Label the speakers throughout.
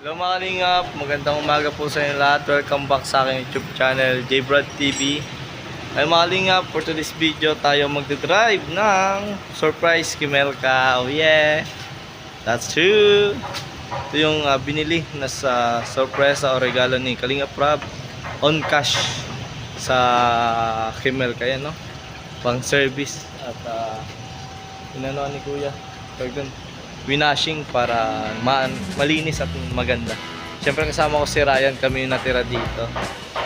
Speaker 1: Hello mga kalingap, magandang umaga po sa inyo lahat. Welcome back sa aking YouTube channel, JBrad TV. Ay mga kalingap, for today's video tayo magdadrive ng surprise kay Melka. Oh yeah, that's true. Ito yung binili na sa surprise o regalo ni Kalingap Rab on cash sa kay Melka yan, no? Pang service at inano ni Kuya. Pag dun winashing para malinis at maganda. Siyempre kasama ko si Ryan, kami yung natira dito.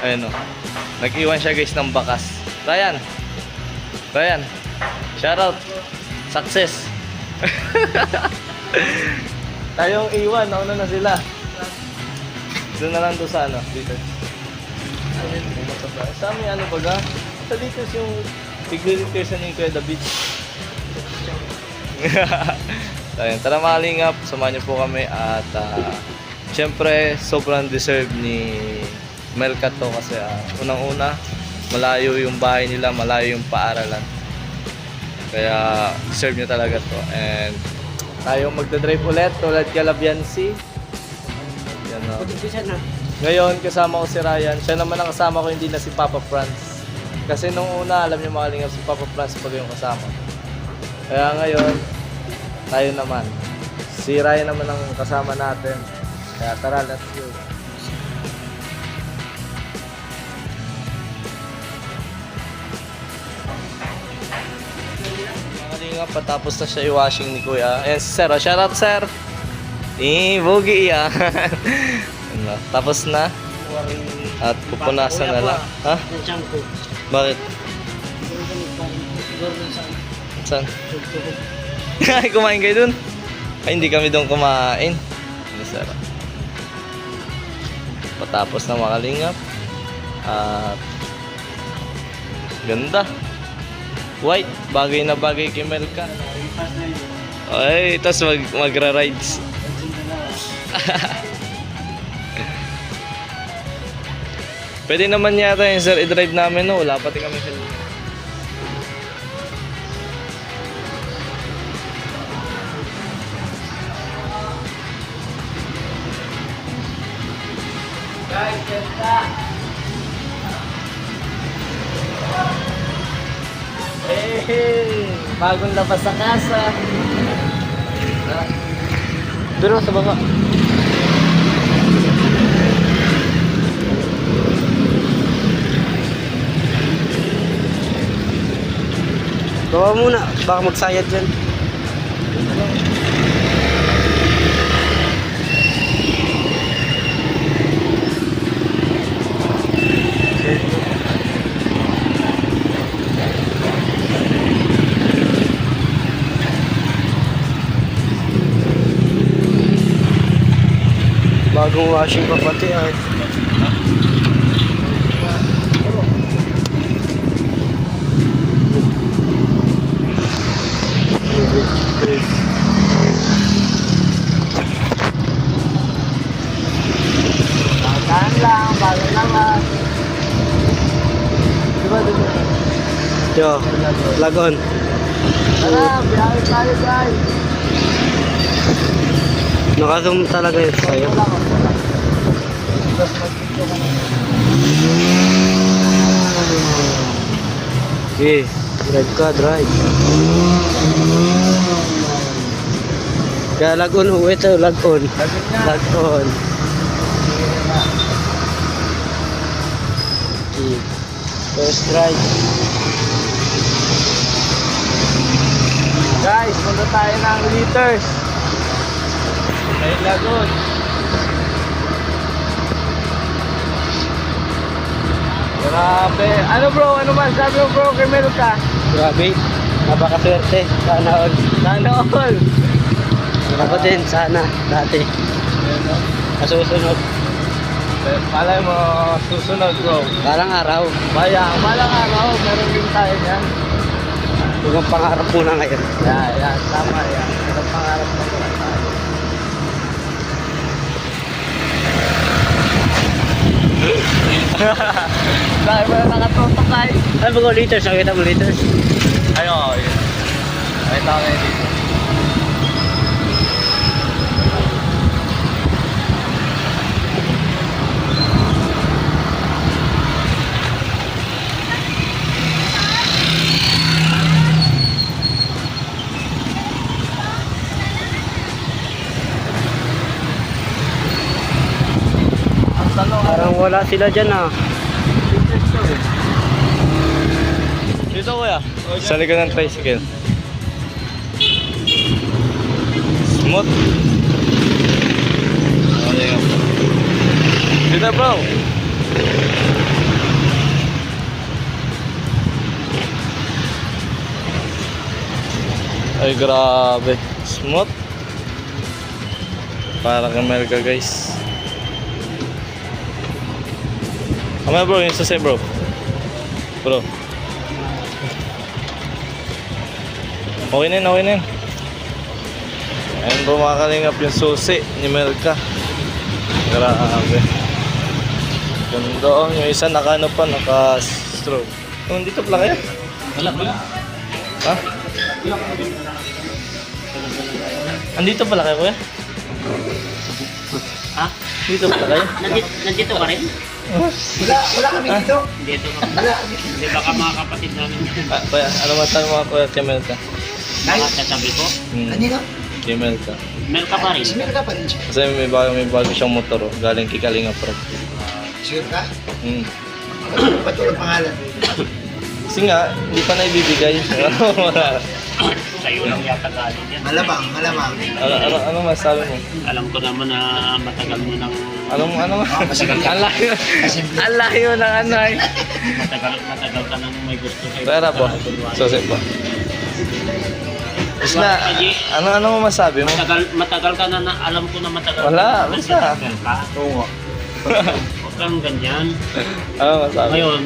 Speaker 1: Ayun o. Nag-iwan siya guys ng bakas. Ryan! Shoutout! Success! Tayong iwan, nauna na sila. Doon na lang doon sa ano, dito. Sa amin ano baga? Sa dito yung tigli-repairs na yung Kuya David. Ayun, tara mga kalingap, samahan niyo po kami at syempre sobrang deserve ni Melka to kasi unang-una malayo yung bahay nila, malayo yung paaralan, kaya deserve niya talaga to. And tayo magdadrive ulit tulad Galabiansi. Yan, no? Ngayon kasama ko si Ryan, siya naman ang kasama ko, hindi na si Papa Franz kasi nung una alam niyo mga kalingap si Papa Franz pag yung kasama, kaya ngayon tayo naman. Si Ryan naman ang kasama natin. Kaya tara, let's go. Mga nga, patapos na siya i-washing ni Kuya. Ayan si Sir. Shout out, Sir. Bogi yan. Tapos na. At pupunasan na lang. Ha? Bakit? Saan? Ay, kumain kayo dun? Ay, hindi kami dun kumain. Masarap. Patapos na makalingap. At ganda. White, bagay na bagay kay Melka. Ay, tapos magra-rides. Pwede naman yata yung sir i-drive namin, no? Wala pati kami helmet. Guys, ganda! Hey! Bagong labas sa kasa. Pero sa baba.
Speaker 2: Bawa muna, baka magsayad dyan. Bagong washing pa pati ay.
Speaker 1: Bagaan lang, bago naman. Diba dito?
Speaker 2: Yo, lagon.
Speaker 1: Tara, biyahe tayo guys.
Speaker 2: Nakazoom talaga yun sa'yo. Okay, drive ka, drive. Kaya lagon, ito, lagon. Lagon. Okay, first drive.
Speaker 1: Guys, punta tayo ng liters. May lagon. Grabe. Ano bro? Ano man sabi mo bro kay Melka?
Speaker 2: Grabe, napakaswerte. Sana all.
Speaker 1: Sana all.
Speaker 2: Ako din, sana, dati. Kasusunod.
Speaker 1: Palay mo susunod bro.
Speaker 2: Parang araw.
Speaker 1: Malang araw, meron din tayo yan.
Speaker 2: Huwag ang pangarap muna ngayon.
Speaker 1: Yan, tama yan. Meron pangarap na muna tayo. Dahil mo na nakatutok tayo.
Speaker 2: Ano ba ko liters? Nakita mo liters?
Speaker 1: Ay, oo. Ay, tama yun dito.
Speaker 2: Nawawala sila dyan ah.
Speaker 1: Dito kuya. Sa likod ng tricycle. Smooth. Dito bro. Ay grabe. Smooth. Para kay Melka guys. Kamaya bro, yung sasay bro. Bro. Okay na yun, okay na yun. Ayun bro, makakalingap yung susi ni Melka. Grabe. Ganda oh, yung isa naka ano pa, naka-stroke. Oh, dito pala kayo?
Speaker 3: Wala.
Speaker 1: Ha? Andito pala kayo kuya?
Speaker 3: Ha?
Speaker 1: Dito pala kayo?
Speaker 3: Nandito ka rin?
Speaker 2: Wala kami dito.
Speaker 3: Dito ka. Hindi baka mga kapatid namin yan.
Speaker 1: Ah, kuya, ano matanong mga kuya kay Melka?
Speaker 3: Baka sasabi ko,
Speaker 2: Kanino?
Speaker 1: Kay Melka.
Speaker 3: meron ka pa rin.
Speaker 2: Sumir ka pa rin siya.
Speaker 1: Kasi may bago siyang motor oh, galing kay Kalinga Pro.
Speaker 2: Sure ka?
Speaker 1: Hmm.
Speaker 2: Ba't walang pangalan?
Speaker 1: Kasi nga, hindi pa na ibibigay. Wala.
Speaker 3: Sa'yo lang yata galing yan.
Speaker 2: Malamang.
Speaker 1: Ano masabi mo?
Speaker 3: Alam ko naman na matagal mo nang
Speaker 1: Ano?
Speaker 2: Masagal ka.
Speaker 1: Ang layo. Ang layo ng anay.
Speaker 3: matagal ka nang may gusto kayo.
Speaker 1: Pera po. Susi po. Is na, ano mo masabi mo?
Speaker 3: Matagal ka na alam ko na matagal
Speaker 1: Wala,
Speaker 3: ka na
Speaker 1: basta.
Speaker 3: sinasal ka. Oo. Huwag kang ganyan.
Speaker 1: Ano masabi?
Speaker 3: Ngayon,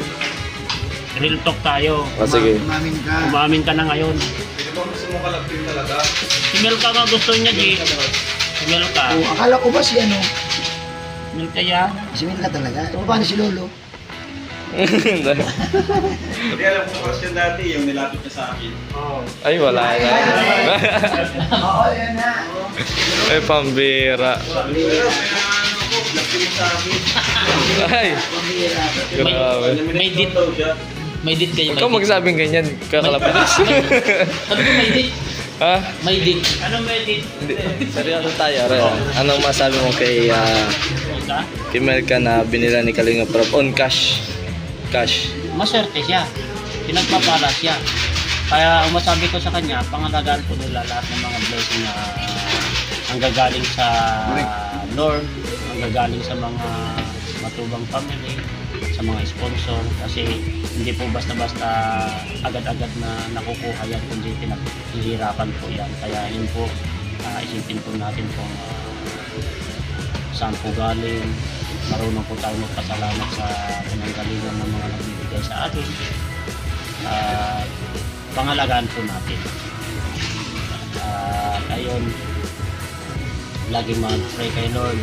Speaker 3: real talk tayo.
Speaker 1: Sige.
Speaker 2: Umamin ka.
Speaker 3: Umamin ka na ngayon. Si Melka nga gusto niya, G. Si Melka.
Speaker 2: Oh, akala ko ba si ano?
Speaker 3: Melka yan.
Speaker 2: Si Milka talaga. O paano si Lolo?
Speaker 4: Hindi alam ko question dati, yung nilapit niya sa akin.
Speaker 1: Ay, wala na.
Speaker 2: Oo, yan na.
Speaker 1: Ay, pambira. Ay, grabe.
Speaker 3: May date. May date kayo.
Speaker 1: Ikaw magsabing ganyan, kakalapitis.
Speaker 3: Sabi ko may date.
Speaker 1: Ha?
Speaker 3: May date. Ano may date?
Speaker 1: Hindi. Seryoso tayo, Rhea. Anong masabi mo kay Melka na binila ni Kalinga Pro on cash? Cash.
Speaker 3: Maswerte siya. Pinagpapala siya. Kaya ang masabi ko sa kanya, pangalagaan ko nila lahat ng mga blessing na ang gagaling sa Lord, ang gagaling sa mga matubang family, sa mga sponsor, kasi hindi po basta-basta agad-agad na nakukuha yan, kundi pinaghihirapan po yan. Kaya yun po, isipin po natin kung saan po galing, marunong po tayo magpasalamat sa pinanggalingan ng mga nagbibigay sa atin. Pangalagaan po natin. Ayun, lagi mag-pray kay Lord.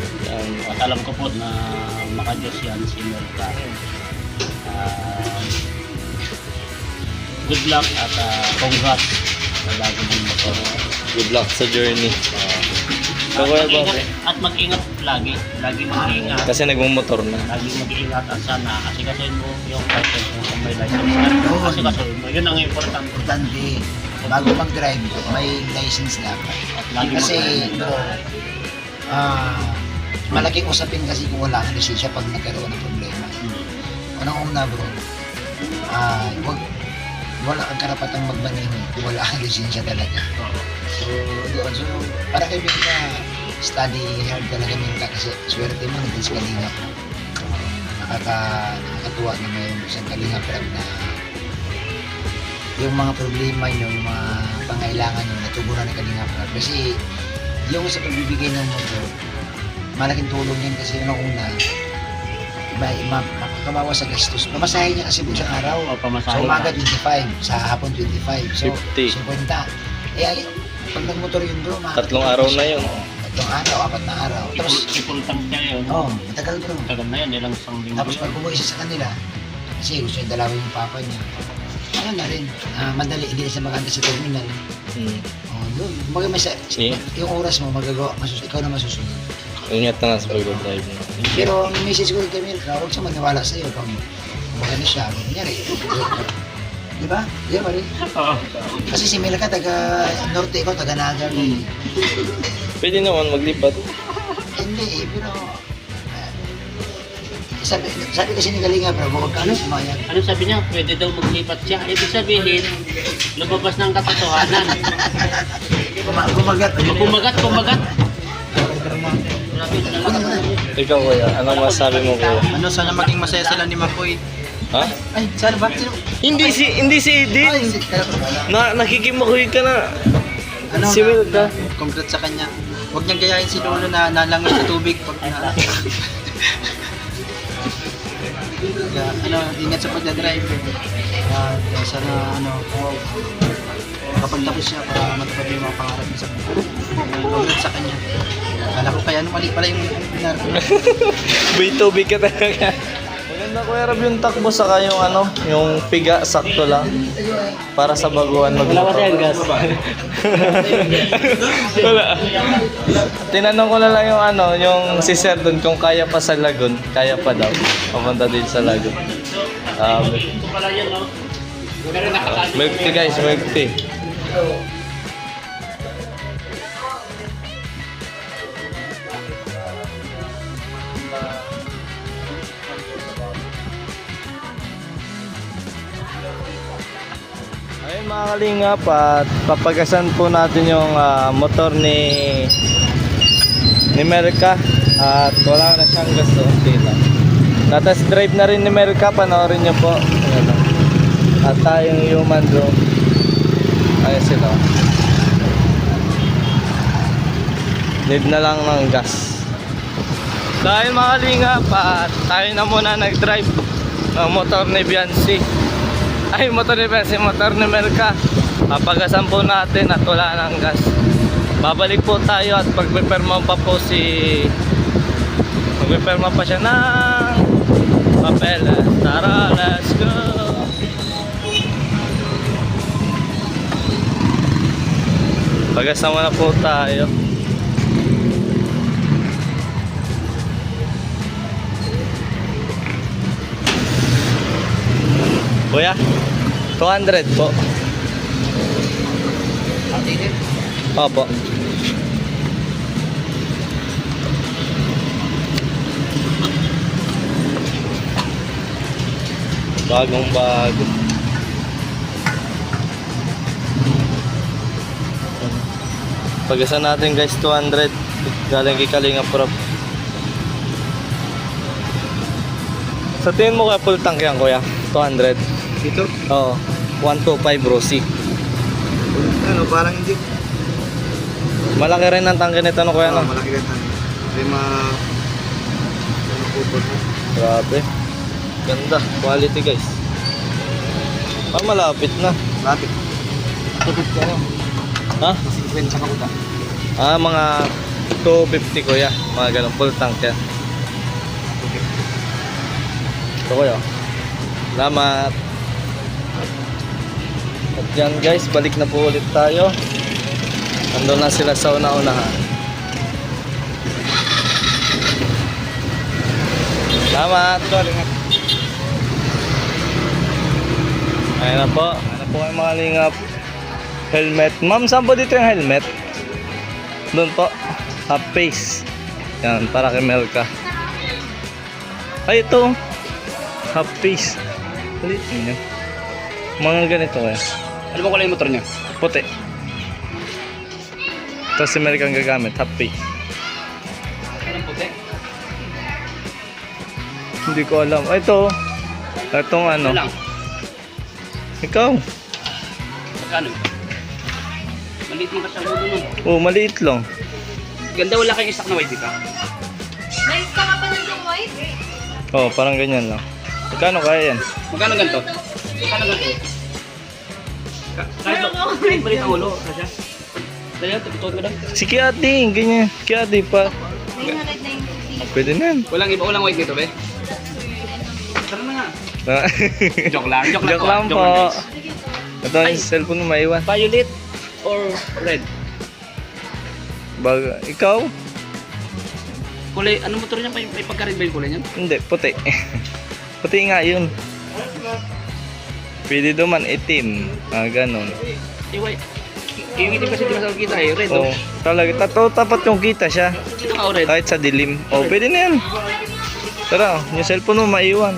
Speaker 3: At alam ko po na makadiyos yan si Melka. Good luck at congrats sa bago ng motor.
Speaker 1: Good luck sa journey. Kaya ba?
Speaker 3: At mag-ingat lagi. Lagi mag-ingat.
Speaker 1: Kasi nagmumotor na.
Speaker 3: Lagi mag-iingat at sana kasi mo yung license mo kung may license ka. Kasi mo, yun ang importante.
Speaker 2: Importante. Bago mag-drive, may license dapat.
Speaker 3: At lagi
Speaker 2: Kasi,
Speaker 3: mag-ingat.
Speaker 2: bro, malaking usapin kasi kung wala kang lisensya pag nagkaroon ng problema. Unang-una, bro, wala kang karapatang magmaneho kung wala kang lisensya talaga. So, doon. So, para kay Minka, study hard talaga Minka kasi swerte mo, naging Kalinga Prab. Nakakatuwa na mayroon isang Kalinga Prab na yung mga problema nyo, yung mga pangailangan nyo, natugunan ng Kalinga Prab. Kasi yung sa pagbibigay ng motor, malaking tulong yan kasi una, makakabawas sa gastos. Pamasahe niya kasi buong araw.
Speaker 3: O, pamasahe.
Speaker 2: Sa umaga 25, sa hapon 25. So,
Speaker 1: 50.
Speaker 2: 50. Eh, pag nagmotor yun bro,
Speaker 1: 3 araw na yun.
Speaker 2: 3 araw, 4 na araw. Tapos,
Speaker 3: Ipul tank niya yun.
Speaker 2: matagal bro.
Speaker 3: Tagal na yan, ilang isang linggo.
Speaker 2: Tapos pag umuwi siya sa kanila, kasi gusto niya dalawin yung papa niya. Ano na rin, madali, hindi na siya maganda sa terminal. Doon, yung oras mo, ikaw na masusunod.
Speaker 1: Ingat na nga sa pag-drive mo.
Speaker 2: Pero ang message ko kay Milka, huwag siya maniwala sa'yo pag maganda siya. Kunyari, di ba? Di ba rin?
Speaker 3: Oo.
Speaker 2: Kasi si Milka taga Norte, ikaw taga Naga.
Speaker 1: Pwede naman maglipat.
Speaker 2: Hindi pero sabi kasi ni Kalinga, bro, huwag ka sumayang.
Speaker 3: Ano sabi niya? Pwede daw maglipat siya. Ibig sabihin, lumabas ng katotohanan.
Speaker 2: Kumagat.
Speaker 3: Kumagat.
Speaker 1: Ikaw kuya, ano masabi mo kuya?
Speaker 4: Ano, sana maging masaya sila ni Makoy.
Speaker 1: Ha?
Speaker 2: Ay, sana ba? Sino?
Speaker 1: Hindi si Edin.
Speaker 2: Ay,
Speaker 1: Nakikimakoy ka na.
Speaker 2: ano,
Speaker 1: Si Wilda.
Speaker 4: Congrats sa kanya. Huwag niyang gayahin si Lolo na nalangoy sa tubig. Pag na, Kaya, ano, ingat sa pagdadrive. Sana, ano, kapag tapos siya para matupad yung mga pangarap niya sa kanya. Congrats sa kanya. Kala ko kaya mali pala yung pinar ko.
Speaker 1: May tubig ka talaga. Maganda kuya Rab yung takbo saka yung ano, yung piga sakto lang. Para sa baguhan
Speaker 3: Wala ba tayong gas?
Speaker 1: Wala. Tinanong ko na lang yung ano, yung si Sir doon kung kaya pa sa Lagun. Kaya pa daw. Papunta din sa Lagun.
Speaker 3: Ito pala yun, no? Pero nakakaano.
Speaker 1: Milk tea guys, milk tea. Ayun mga kalingap, at papagasan po natin yung motor ni Melka at wala na siyang gasto. Tatas drive na rin ni Melka, panoorin nyo po. Ayan, at tayong human room. Ayun sila. Need na lang ng gas. Dahil mga kalingap, tayo na muna nag-drive ng motor ni Biancy. Ay, motor ni Biancy, motor ni Melka. Papagasan po natin at wala ng gas. Babalik po tayo at pagpiperma pa po magpiperma pa siya ng papeles. Tara, let's go! Pagasama na po tayo. Kuya, 200 po. Opo. Bagong bago. Pagasan natin guys, 200. Galing kay Kalinga Prop. Sa tingin mo kaya full tank yan kuya? 200.
Speaker 4: dito,
Speaker 1: Oo. 125 Rossi.
Speaker 4: ano, parang hindi.
Speaker 1: Malaki rin ang tangke nito no kuya no?
Speaker 4: Malaki ka tayo. Hindi makupot mo.
Speaker 1: Grabe. Ganda. Quality guys. Malapit na.
Speaker 4: Lapit. Tupit ka ano?
Speaker 1: Ha?
Speaker 4: Kasi kwento sa kabuta.
Speaker 1: Mga 250 kuya. Mga ganun. Full tank yan. Ito kuya. Salamat. At yan guys, balik na po ulit tayo. Nandun na sila sa una-unahan. Salamat. Ayan na po. Ayan na po kayo mga lingap. Helmet. Ma'am, saan po dito yung helmet? Doon po. Half face. Yan, para kay Melka. Ay, ito. Half face. Ulit yun. Mga ganito kaya.
Speaker 3: Ano ba kulay yung motor niya?
Speaker 1: Puti. Tapos si Melka ang gagamit. Half face.
Speaker 3: Anong puti?
Speaker 1: Hindi ko alam. Ay, ito. Itong ano.
Speaker 3: Lang.
Speaker 1: Ikaw.
Speaker 3: Magkano? Maliit mo kasi ang ulo nun.
Speaker 1: Oh, maliit lang.
Speaker 3: Ganda, wala kayong stock na white dito.
Speaker 5: May isa ka pa ng white?
Speaker 1: Oh, parang ganyan lang. Magkano kaya yan?
Speaker 3: Magkano ganito? Magkano ganito? Kahit balit ang ulo, Rasha. Dahil, tututuot mo lang.
Speaker 1: Si Kiati, ganyan. Kiati pa.
Speaker 5: 990.
Speaker 1: Pwede na yan.
Speaker 3: Walang iba, walang white dito, be? Tara na nga. Joke lang, joke lang.
Speaker 1: Joke lang po.
Speaker 3: guys.
Speaker 1: Ito yung cellphone mo maiwan.
Speaker 3: Violet or red?
Speaker 1: Baga, ikaw?
Speaker 3: Kulay, ano motor niya? May pagka-red ba yung kulay niya?
Speaker 1: Hindi, puti. Puti nga yun. Pwede duman itim. Ganon.
Speaker 3: White. Yung itim kasi di masama kita eh, red.
Speaker 1: Oh, talaga. Tapat yung kita siya.
Speaker 3: Ito nga, red.
Speaker 1: Kahit sa dilim. Oh, pwede na yan. Tara, yung cellphone mo maiwan.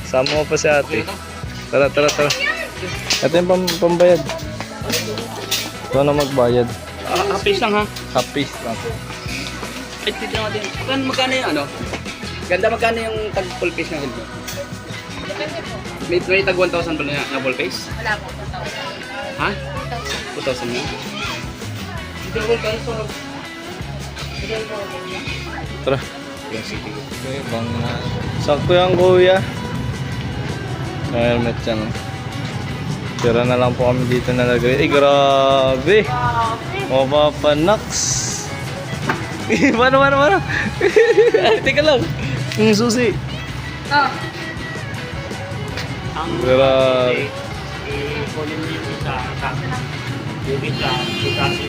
Speaker 1: Sama mo pa si ate. Tara. Ito yung pambayad. Ito na magbayad.
Speaker 3: Happy lang ha.
Speaker 1: Happy lang.
Speaker 3: Ay, tito natin. Magkano yung ano? Ganda, magkano yung tag full face ng helmet?
Speaker 5: Depende po.
Speaker 3: May tag 1,000 ba na full face?
Speaker 5: Wala po. 2,000.
Speaker 3: Ha? 2,000 na?
Speaker 1: Tara. Okay, bang na. Sakto yan kuya. May helmet yan. Tira na lang po kami dito nalagay. Eh, grabe. Mapapanaks. Mano? Teka lang. Yung susi.
Speaker 5: Oh.
Speaker 3: Ang
Speaker 1: Grabe.
Speaker 3: kunin niyo yung isa. Yung isa.